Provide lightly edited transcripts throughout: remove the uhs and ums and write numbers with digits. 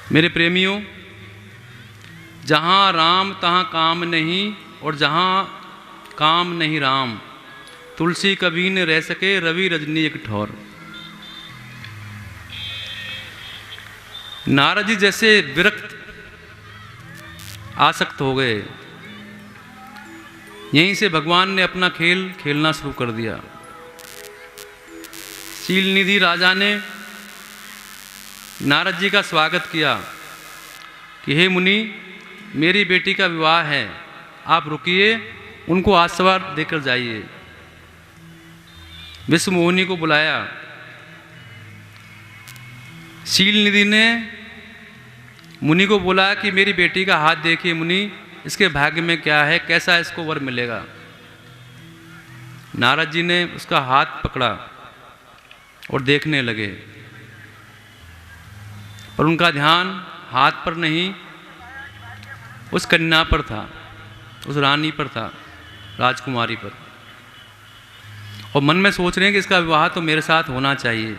मेरे प्रेमियों, जहाँ राम तहाँ काम नहीं, और जहाँ काम नहीं राम, तुलसी कभी न रह सके रवि रजनी एक ठौर। नारद जी जैसे विरक्त आसक्त हो गए, यहीं से भगवान ने अपना खेल खेलना शुरू कर दिया। शील निधि राजा ने नारद जी का स्वागत किया कि हे मुनि, मेरी बेटी का विवाह है, आप रुकिए, उनको आशीर्वाद देकर जाइए। विश्व मोहिनी को बुलाया। शील निधि ने मुनि को बोला कि मेरी बेटी का हाथ देखिए मुनि, इसके भाग्य में क्या है, कैसा इसको वर मिलेगा। नारद जी ने उसका हाथ पकड़ा और देखने लगे, पर उनका ध्यान हाथ पर नहीं, उस कन्या पर था, उस रानी पर था, राजकुमारी पर। और मन में सोच रहे हैं कि इसका विवाह तो मेरे साथ होना चाहिए,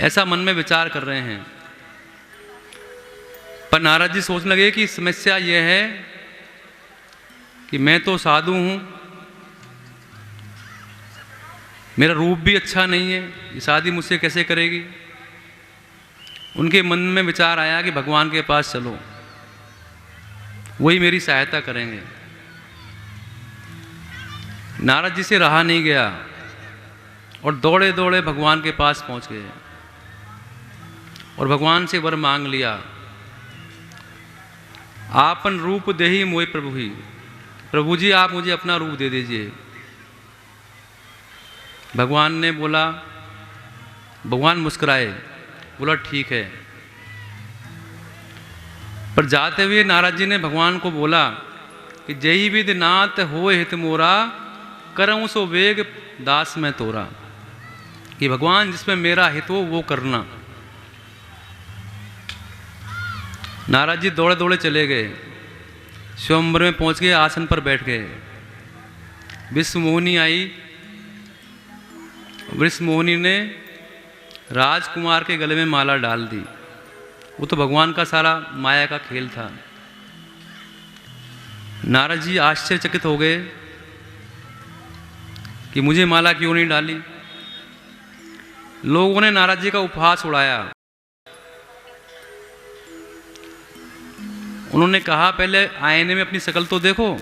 ऐसा मन में विचार कर रहे हैं। पर नारद जी सोचने लगे कि समस्या यह है कि मैं तो साधु हूँ, मेरा रूप भी अच्छा नहीं है, ये शादी मुझसे कैसे करेगी। उनके मन में विचार आया कि भगवान के पास चलो, वही मेरी सहायता करेंगे। नारद जी से रहा नहीं गया और दौड़े दौड़े भगवान के पास पहुंच गए और भगवान से वर मांग लिया। आपन रूप देहि मोहि प्रभु ही, प्रभु जी आप मुझे अपना रूप दे दीजिए। भगवान ने बोला, भगवान मुस्कुराए, बोला ठीक है। पर जाते हुए नारद जी ने भगवान को बोला कि जय विद नाथ होए हित मोरा, करऊं सो वेग दास में तोरा। कि भगवान जिसमें मेरा हित हो वो करना। नारद जी दौड़े दौड़े चले गए, स्वयंवर में पहुंच गए, आसन पर बैठ गए। विश्व मोहिनी आई। विश्व मोहिनी ने राजकुमार के गले में माला डाल दी। वो तो भगवान का सारा माया का खेल था। नारद जी आश्चर्यचकित हो गए कि मुझे माला क्यों नहीं डाली। लोगों ने नारद जी का उपहास उड़ाया। उन्होंने कहा पहले आईने में अपनी शकल तो देखो।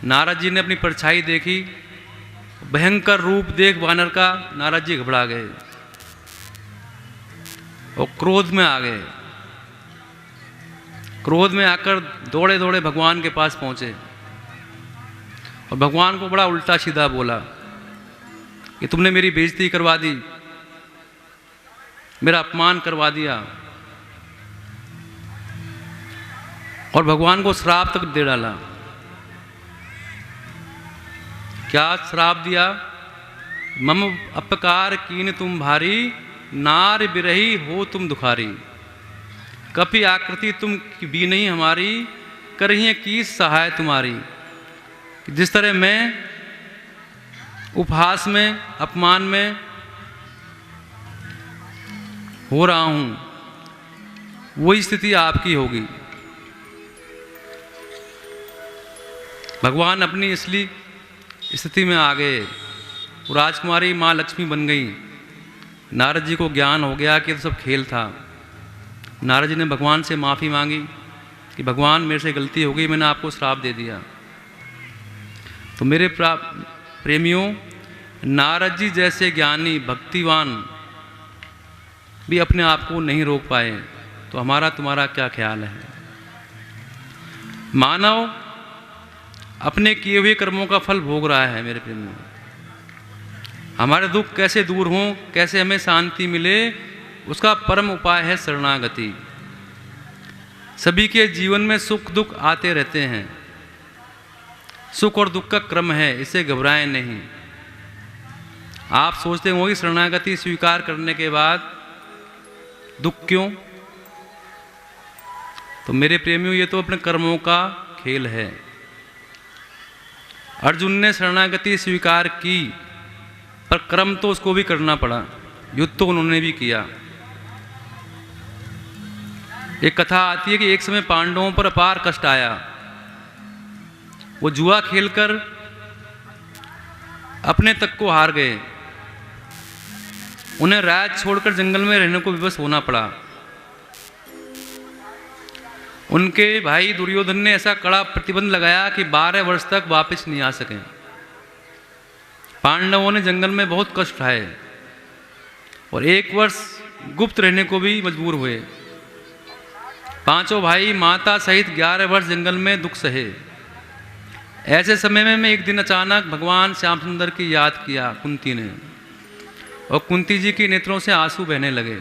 नारद जी ने अपनी परछाई देखी, भयंकर रूप देख वानर का नारद जी घबरा गए और क्रोध में आ गए। क्रोध में आकर दौड़े दौड़े भगवान के पास पहुंचे और भगवान को बड़ा उल्टा सीधा बोला कि तुमने मेरी बेइज्जती करवा दी, मेरा अपमान करवा दिया। और भगवान को श्राप तक दे डाला। क्या श्राप दिया? मम अपकार कीन तुम भारी, नार बिरही हो तुम दुखारी। कपि आकृति तुम भी नहीं हमारी, करहिए की सहाय तुम्हारी। जिस तरह मैं उपहास में, अपमान में हो रहा हूं, वही स्थिति आपकी होगी। भगवान अपनी इसलिए स्थिति में आ गए। राजकुमारी माँ लक्ष्मी बन गई। नारद जी को ज्ञान हो गया कि ये तो सब खेल था। नारद जी ने भगवान से माफ़ी मांगी कि भगवान मेरे से गलती हो गई, मैंने आपको श्राप दे दिया। तो मेरे प्रेमियों, नारद जी जैसे ज्ञानी भक्तिवान भी अपने आप को नहीं रोक पाए, तो हमारा तुम्हारा क्या ख्याल है? मानव अपने किए हुए कर्मों का फल भोग रहा है। मेरे प्रेमियों, हमारे दुख कैसे दूर हों, कैसे हमें शांति मिले, उसका परम उपाय है शरणागति। सभी के जीवन में सुख दुख आते रहते हैं। सुख और दुख का क्रम है, इसे घबराएं नहीं। आप सोचते होंगे शरणागति स्वीकार करने के बाद दुख क्यों? तो मेरे प्रेमियों, ये तो अपने कर्मों का खेल है। अर्जुन ने शरणागति स्वीकार की, पर कर्म तो उसको भी करना पड़ा। युद्ध तो उन्होंने भी किया। एक कथा आती है कि एक समय पांडवों पर अपार कष्ट आया। वो जुआ खेलकर अपने तक को हार गए। उन्हें राज छोड़कर जंगल में रहने को विवश होना पड़ा। उनके भाई दुर्योधन ने ऐसा कड़ा प्रतिबंध लगाया कि 12 वर्ष तक वापस नहीं आ सके। पांडवों ने जंगल में बहुत कष्ट उठाए और 1 वर्ष गुप्त रहने को भी मजबूर हुए। पांचों भाई माता सहित 11 वर्ष जंगल में दुख सहे। ऐसे समय में एक दिन अचानक भगवान श्याम सुंदर की याद किया कुंती ने, और कुंती जी की नेत्रों से आंसू बहने लगे।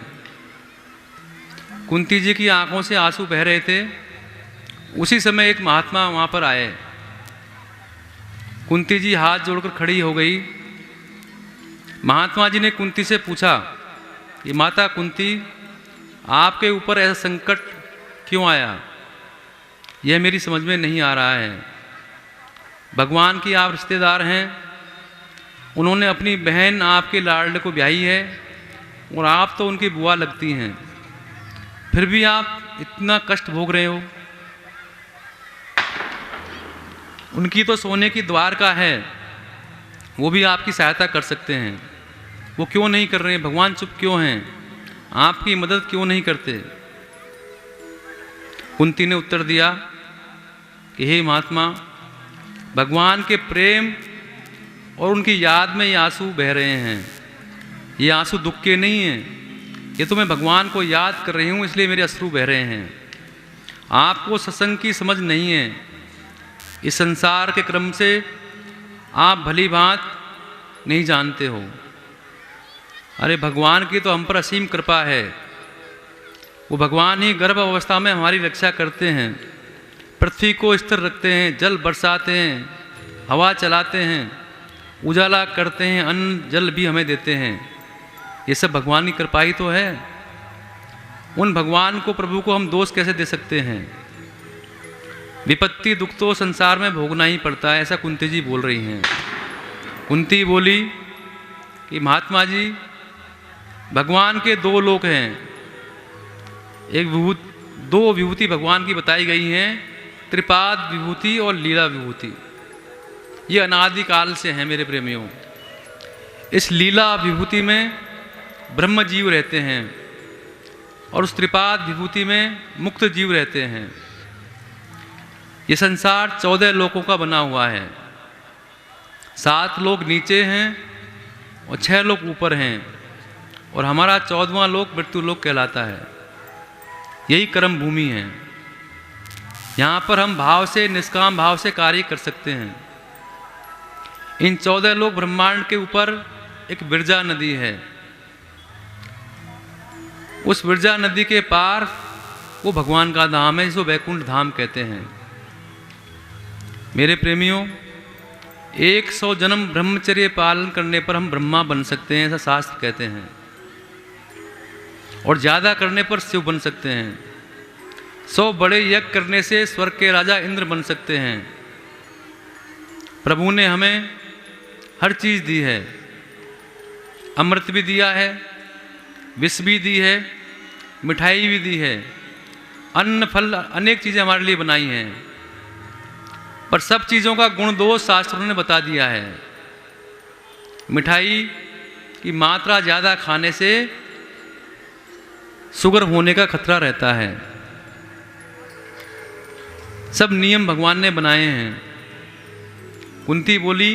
कुंती जी की आंखों से आंसू बह रहे थे। उसी समय एक महात्मा वहाँ पर आए। कुंती जी हाथ जोड़कर खड़ी हो गई। महात्मा जी ने कुंती से पूछा कि माता कुंती, आपके ऊपर ऐसा संकट क्यों आया? यह मेरी समझ में नहीं आ रहा है। भगवान की आप रिश्तेदार हैं, उन्होंने अपनी बहन आपके लाडले को ब्याही है और आप तो उनकी बुआ लगती हैं, फिर भी आप इतना कष्ट भोग रहे हो। उनकी तो सोने की द्वारका है, वो भी आपकी सहायता कर सकते हैं, वो क्यों नहीं कर रहे हैं? भगवान चुप क्यों हैं? आपकी मदद क्यों नहीं करते? कुंती ने उत्तर दिया कि हे महात्मा, भगवान के प्रेम और उनकी याद में ये आंसू बह रहे हैं। ये आंसू दुख के नहीं हैं, ये तो मैं भगवान को याद कर रही हूँ, इसलिए मेरे अश्रु बह रहे हैं। आपको सत्संग की समझ नहीं है। इस संसार के क्रम से आप भली भांत नहीं जानते हो। अरे भगवान की तो हम पर असीम कृपा है। वो भगवान ही गर्भ अवस्था में हमारी रक्षा करते हैं, पृथ्वी को स्थिर रखते हैं, जल बरसाते हैं, हवा चलाते हैं, उजाला करते हैं, अन्न जल भी हमें देते हैं। ये सब भगवान की कृपा ही तो है। उन भगवान को, प्रभु को हम दोष कैसे दे सकते हैं? विपत्ति दुख तो संसार में भोगना ही पड़ता है, ऐसा कुंती जी बोल रही हैं। कुंती बोली कि महात्मा जी, भगवान के 2 लोक हैं। एक दो विभूति भगवान की बताई गई हैं, त्रिपाद विभूति और लीला विभूति। ये अनादिकाल से हैं मेरे प्रेमियों। इस लीला विभूति में ब्रह्म जीव रहते हैं और उस त्रिपाद विभूति में मुक्त जीव रहते हैं। ये संसार 14 लोकों का बना हुआ है। 7 लोक नीचे हैं और 6 लोक ऊपर हैं, और हमारा 14वां लोक मृत्यु लोक कहलाता है। यही कर्म भूमि है। यहाँ पर हम भाव से, निष्काम भाव से कार्य कर सकते हैं। इन 14 लोक ब्रह्मांड के ऊपर एक विरजा नदी है। उस विरजा नदी के पार वो भगवान का धाम है, जिसको वैकुंठ धाम कहते हैं। मेरे प्रेमियों, 100 जन्म ब्रह्मचर्य पालन करने पर हम ब्रह्मा बन सकते हैं, ऐसा शास्त्र कहते हैं। और ज़्यादा करने पर शिव बन सकते हैं। 100 बड़े यज्ञ करने से स्वर्ग के राजा इंद्र बन सकते हैं। प्रभु ने हमें हर चीज़ दी है। अमृत भी दिया है, विष भी दी है, मिठाई भी दी है, अन्न फल अनेक चीज़ें हमारे लिए बनाई हैं। पर सब चीज़ों का गुण दोष शास्त्रों ने बता दिया है। मिठाई की मात्रा ज़्यादा खाने से शुगर होने का खतरा रहता है। सब नियम भगवान ने बनाए हैं। कुंती बोली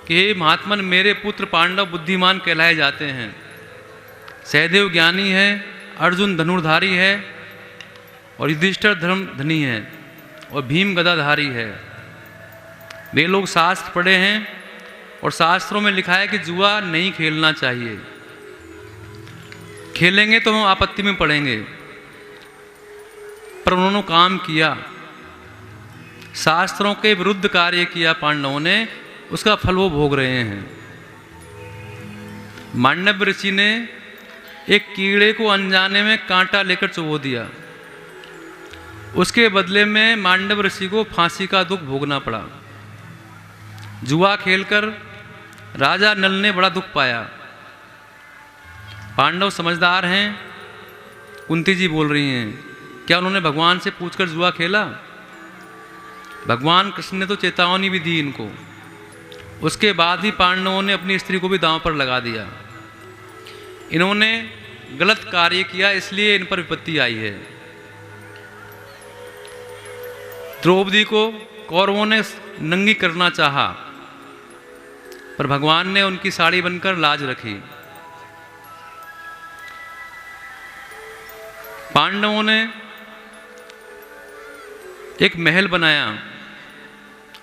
कि हे महात्मन, मेरे पुत्र पांडव बुद्धिमान कहलाए जाते हैं। सहदेव ज्ञानी है, अर्जुन धनुर्धारी है, और युधिष्ठिर धर्म धनी है, और भीम गदाधारी है। वे लोग शास्त्र पढ़े हैं और शास्त्रों में लिखा है कि जुआ नहीं खेलना चाहिए। खेलेंगे तो हम आपत्ति में पड़ेंगे। पर उन्होंने काम किया, शास्त्रों के विरुद्ध कार्य किया पांडवों ने, उसका फल वो भोग रहे हैं। मांडव्य ऋषि ने एक कीड़े को अनजाने में कांटा लेकर चुभो दिया। उसके बदले में मांडव ऋषि को फांसी का दुख भोगना पड़ा। जुआ खेलकर राजा नल ने बड़ा दुख पाया। पांडव समझदार हैं, कुंती जी बोल रही हैं, क्या उन्होंने भगवान से पूछकर जुआ खेला? भगवान कृष्ण ने तो चेतावनी भी दी इनको, उसके बाद ही पांडवों ने अपनी स्त्री को भी दांव पर लगा दिया। इन्होंने गलत कार्य किया, इसलिए इन पर विपत्ति आई है। द्रौपदी को कौरवों ने नंगी करना चाहा, पर भगवान ने उनकी साड़ी बनकर लाज रखी। पांडवों ने एक महल बनाया।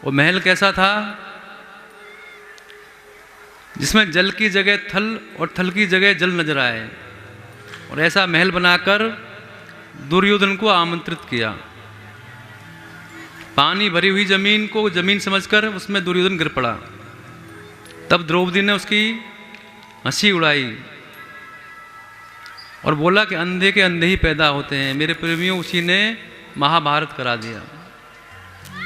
वो महल कैसा था? जिसमें जल की जगह थल और थल की जगह जल नजर आए, और ऐसा महल बनाकर दुर्योधन को आमंत्रित किया। पानी भरी हुई जमीन को जमीन समझकर उसमें दुर्योधन गिर पड़ा। तब द्रौपदी ने उसकी हंसी उड़ाई और बोला कि अंधे के अंधे ही पैदा होते हैं। मेरे प्रेमियों, उसी ने महाभारत करा दिया।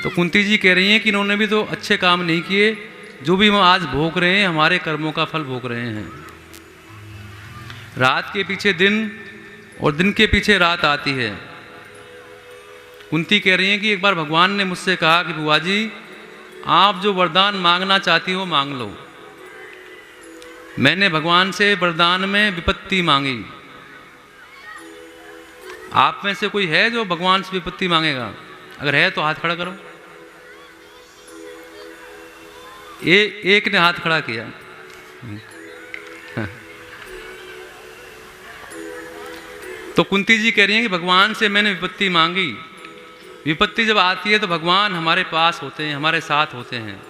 तो कुंती जी कह रही हैं कि इन्होंने भी तो अच्छे काम नहीं किए, जो भी हम आज भोग रहे हैं हमारे कर्मों का फल भोग रहे हैं। रात के पीछे दिन और दिन के पीछे रात आती है। कुंती कह रही हैं कि एक बार भगवान ने मुझसे कहा कि बुआ जी, आप जो वरदान मांगना चाहती हो मांग लो। मैंने भगवान से वरदान में विपत्ति मांगी। आप में से कोई है जो भगवान से विपत्ति मांगेगा? अगर है तो हाथ खड़ा करो। एक ने हाथ खड़ा किया। तो कुंती जी कह रही हैं कि भगवान से मैंने विपत्ति मांगी। विपत्ति जब आती है तो भगवान हमारे पास होते हैं, हमारे साथ होते हैं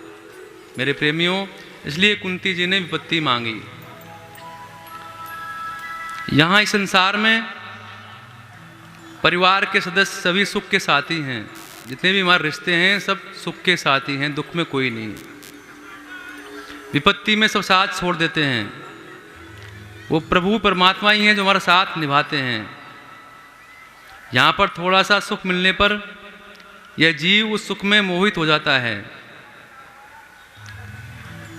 मेरे प्रेमियों, इसलिए कुंती जी ने विपत्ति मांगी। यहां इस संसार में परिवार के सदस्य सभी सुख के साथी हैं। जितने भी हमारे रिश्ते हैं सब सुख के साथी हैं, दुख में कोई नहीं। विपत्ति में सब साथ छोड़ देते हैं। वो प्रभु परमात्मा ही हैं जो हमारा साथ निभाते हैं। यहाँ पर थोड़ा सा सुख मिलने पर यह जीव उस सुख में मोहित हो जाता है।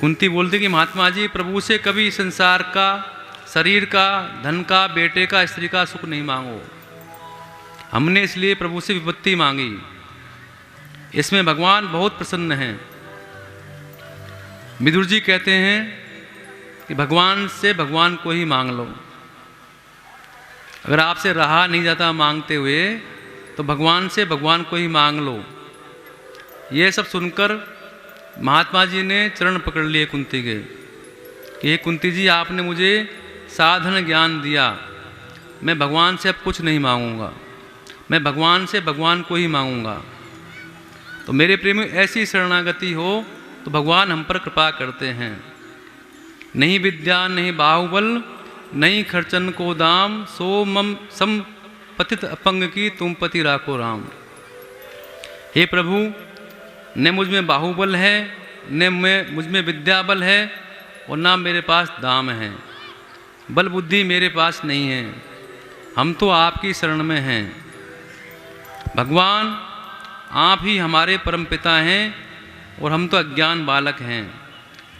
कुंती बोलती कि महात्मा जी, प्रभु से कभी संसार का, शरीर का, धन का, बेटे का, स्त्री का सुख नहीं मांगो। हमने इसलिए प्रभु से विपत्ति मांगी। इसमें भगवान बहुत प्रसन्न हैं। विदुर जी कहते हैं कि भगवान से भगवान को ही मांग लो। अगर आपसे रहा नहीं जाता मांगते हुए तो भगवान से भगवान को ही मांग लो। ये सब सुनकर महात्मा जी ने चरण पकड़ लिए कुंती के कि हे कुंती जी, आपने मुझे साधन ज्ञान दिया, मैं भगवान से अब कुछ नहीं मांगूंगा, मैं भगवान से भगवान को ही मांगूंगा। तो मेरे प्रेमी, ऐसी शरणागति हो तो भगवान हम पर कृपा करते हैं। नहीं विद्या नहीं बाहुबल, नहीं खर्चन को दाम, सो मम सम पतित अपंग की तुम पति राखो राम। हे प्रभु, न मुझ में बाहुबल है, न मुझ में विद्या बल है, और ना मेरे पास दाम है। बल बुद्धि मेरे पास नहीं है। हम तो आपकी शरण में हैं। भगवान, आप ही हमारे परमपिता हैं और हम तो अज्ञान बालक हैं।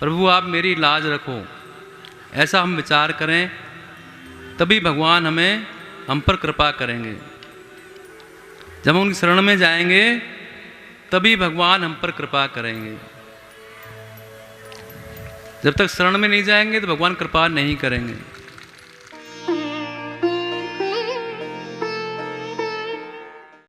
प्रभु, आप मेरी लाज रखो। ऐसा हम विचार करें तभी भगवान हम पर कृपा करेंगे। जब हम उनकी शरण में जाएंगे तभी भगवान हम पर कृपा करेंगे। जब तक शरण में नहीं जाएंगे तो भगवान कृपा नहीं करेंगे।